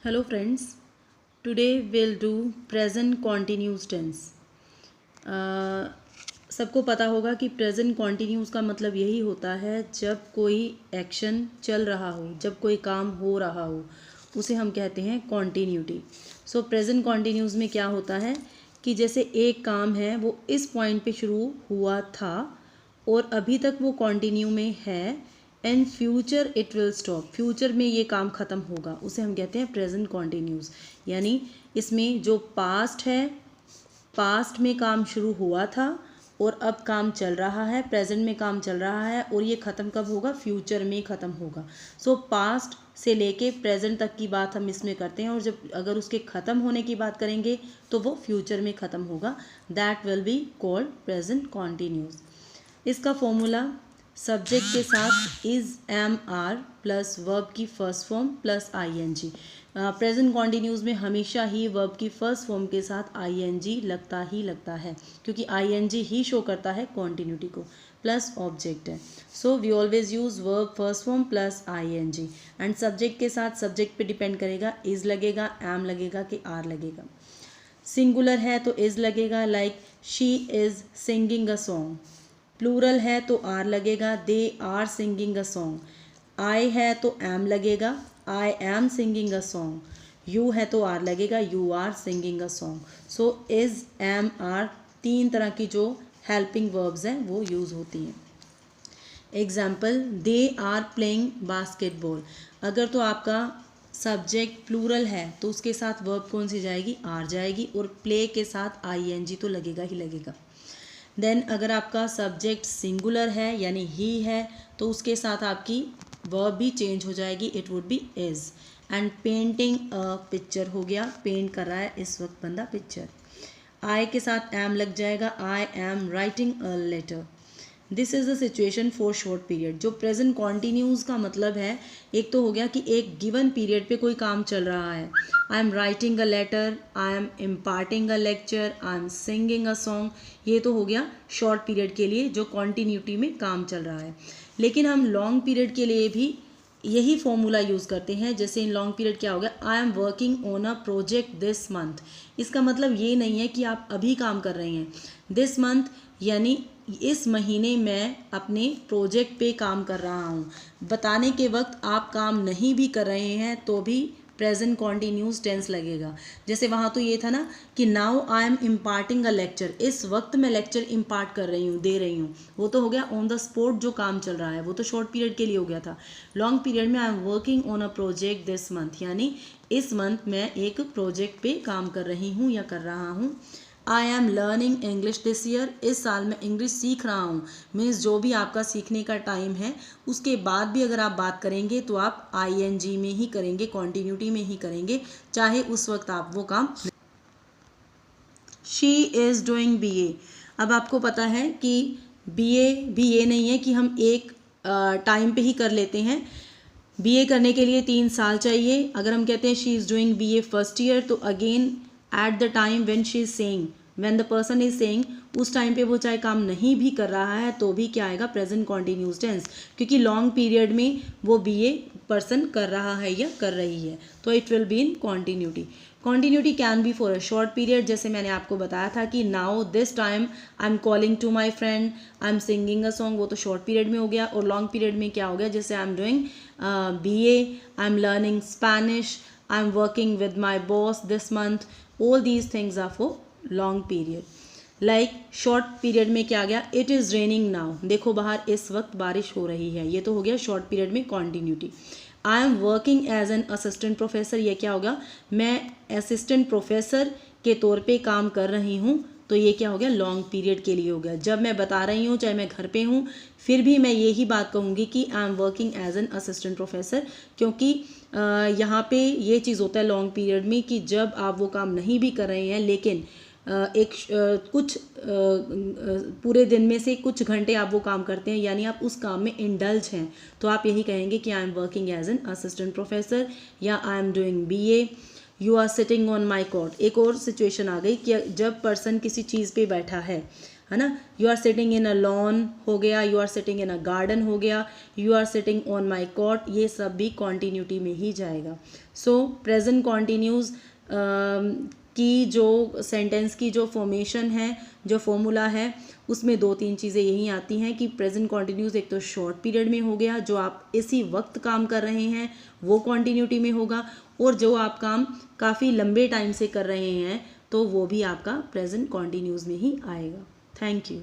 Hello friends, today we'll do present continuous tense. सबको पता होगा कि प्रेजेंट कॉन्टीन्यूस का मतलब यही होता है जब कोई एक्शन चल रहा हो, जब कोई काम हो रहा हो, उसे हम कहते हैं कॉन्टीन्यूटी. सो प्रेजेंट कॉन्टीन्यूस में क्या होता है कि जैसे एक काम है वो इस पॉइंट पे शुरू हुआ था और अभी तक वो कॉन्टिन्यू में है. And future it will stop, future में ये काम ख़त्म होगा, उसे हम कहते हैं प्रेजेंट कॉन्टिन्यूस. यानी इसमें जो पास्ट है, पास्ट में काम शुरू हुआ था और अब काम चल रहा है, प्रेजेंट में काम चल रहा है और ये ख़त्म कब होगा, फ्यूचर में ख़त्म होगा. सो पास्ट से लेके प्रेजेंट तक की बात हम इसमें करते हैं और जब अगर उसके ख़त्म होने की बात करेंगे तो वो फ्यूचर में ख़त्म होगा. That will be called present continuous. इसका फॉर्मूला सब्जेक्ट के साथ is am are plus verb की first form plus I N G. Present continuous में हमेशा ही वर्ब की फर्स्ट फॉर्म के साथ आई एन जी लगता ही लगता है, क्योंकि आई एन जी ही शो करता है कॉन्टिन्यूटी को, प्लस ऑब्जेक्ट है. So we always use verb first form plus I N G. And subject के साथ सब्जेक्ट पे डिपेंड करेगा, इज़ लगेगा, एम लगेगा कि आर लगेगा. सिंगुलर है तो इज़ लगेगा, like she is singing a song. Plural है तो आर लगेगा, they are singing a song. I है तो एम लगेगा, I am singing a song. You है तो आर लगेगा, you are singing a song. So is, am, are, तीन तरह की जो हेल्पिंग वर्ब्स हैं वो यूज़ होती हैं. Example, they are playing basketball. अगर तो आपका सब्जेक्ट प्लूरल है तो उसके साथ वर्ब कौन सी जाएगी, आर जाएगी, और प्ले के साथ आई एन जी तो लगेगा ही लगेगा. देन अगर आपका सब्जेक्ट सिंगुलर है यानी ही है तो उसके साथ आपकी वर्ब भी चेंज हो जाएगी, it would be is. And painting a picture हो गया, पेंट कर रहा है इस वक्त बंदा पिक्चर. आई के साथ एम लग जाएगा, I am writing a letter. This is the situation for short period. जो प्रेजेंट कॉन्टीन्यूस का मतलब है, एक तो हो गया कि एक गिवन पीरियड पे कोई काम चल रहा है. I am writing a letter, I am imparting a lecture, I am singing a song. ये तो हो गया शॉर्ट पीरियड के लिए जो कॉन्टीन्यूटी में काम चल रहा है. लेकिन हम लॉन्ग पीरियड के लिए भी यही फॉर्मूला यूज़ करते हैं. जैसे इन लॉन्ग पीरियड क्या हो गया, आई am working on a project this month. इसका मतलब ये नहीं है कि आप अभी काम कर रहे हैं. दिस मंथ यानी इस महीने मैं अपने प्रोजेक्ट पे काम कर रहा हूँ. बताने के वक्त आप काम नहीं भी कर रहे हैं तो भी प्रेजेंट कॉन्टीन्यूस टेंस लगेगा. जैसे वहाँ तो ये था ना कि now I am imparting a lecture, इस वक्त मैं लेक्चर इम्पार्ट कर रही हूँ, दे रही हूँ. वो तो हो गया ऑन द स्पॉट जो काम चल रहा है, वो तो शॉर्ट पीरियड के लिए हो गया था. लॉन्ग पीरियड में आई am working on a project this month, यानी इस मंथ मैं एक प्रोजेक्ट पे काम कर रही हूँ या कर रहा हूँ. आई am learning English this year, इस साल मैं इंग्लिश सीख रहा हूँ. मीन्स जो भी आपका सीखने का टाइम है उसके बाद भी अगर आप बात करेंगे तो आप आई एन जी में ही करेंगे, कॉन्टीन्यूटी में ही करेंगे, चाहे उस वक्त आप वो काम. शी इज़ डूइंग बी ए. अब आपको पता है कि बी ए भी ये नहीं है कि हम एक टाइम पे ही कर लेते हैं. बीए करने के लिए 3 साल चाहिए. अगर हम कहते हैं she is doing BA first year तो again at the time when she is saying, when the person is saying, उस टाइम पे वो चाहे काम नहीं भी कर रहा है तो भी क्या आएगा, प्रेजेंट कॉन्टीन्यूस टेंस, क्योंकि लॉन्ग पीरियड में वो बीए पर्सन कर रहा है या कर रही है, तो it will be in continuity. Continuity can be for a short period, जैसे मैंने आपको बताया था कि now this time I am calling to my friend, I am singing a song, वो तो शॉर्ट पीरियड में हो गया. और लॉन्ग पीरियड में क्या हो गया, जैसे I am doing BA, I am learning Spanish, I am working with my boss this month. All these things are for long period. Like short period में क्या गया, इट इज़ रेनिंग नाउ, देखो बाहर इस वक्त बारिश हो रही है, ये तो हो गया शॉर्ट पीरियड में continuity. I am working as an assistant professor, ये क्या होगा, मैं असिस्टेंट प्रोफेसर के तौर पे काम कर रही हूँ, तो ये क्या हो गया, लॉन्ग पीरियड के लिए हो गया. जब मैं बता रही हूँ चाहे मैं घर पे हूँ फिर भी मैं यही बात कहूँगी कि I am working as an assistant professor, क्योंकि यहाँ पे ये चीज़ होता है लॉन्ग पीरियड में कि जब आप वो काम नहीं भी कर रहे हैं लेकिन कुछ पूरे दिन में से कुछ घंटे आप वो काम करते हैं, यानी आप उस काम में इंडल्ज हैं, तो आप यही कहेंगे कि I am working as an assistant professor या I am doing BA. You are sitting on my cot. एक और सिचुएशन आ गई कि जब पर्सन किसी चीज़ पे बैठा है, है ना। You are sitting in a lawn हो गया, you are sitting in a garden हो गया, you are sitting on my cot, ये सब भी कॉन्टीन्यूटी में ही जाएगा। सो प्रेजेंट कॉन्टीन्यूस की जो सेंटेंस की जो फॉर्मेशन है, जो फॉर्मूला है, उसमें 2-3 चीज़ें यही आती हैं कि प्रेजेंट कॉन्टीन्यूस एक तो शॉर्ट पीरियड में हो गया, जो आप इसी वक्त काम कर रहे हैं वो कॉन्टीन्यूटी में होगा, और जो आप काम काफ़ी लंबे टाइम से कर रहे हैं तो वो भी आपका प्रेजेंट कॉन्टीन्यूस में ही आएगा। Thank you.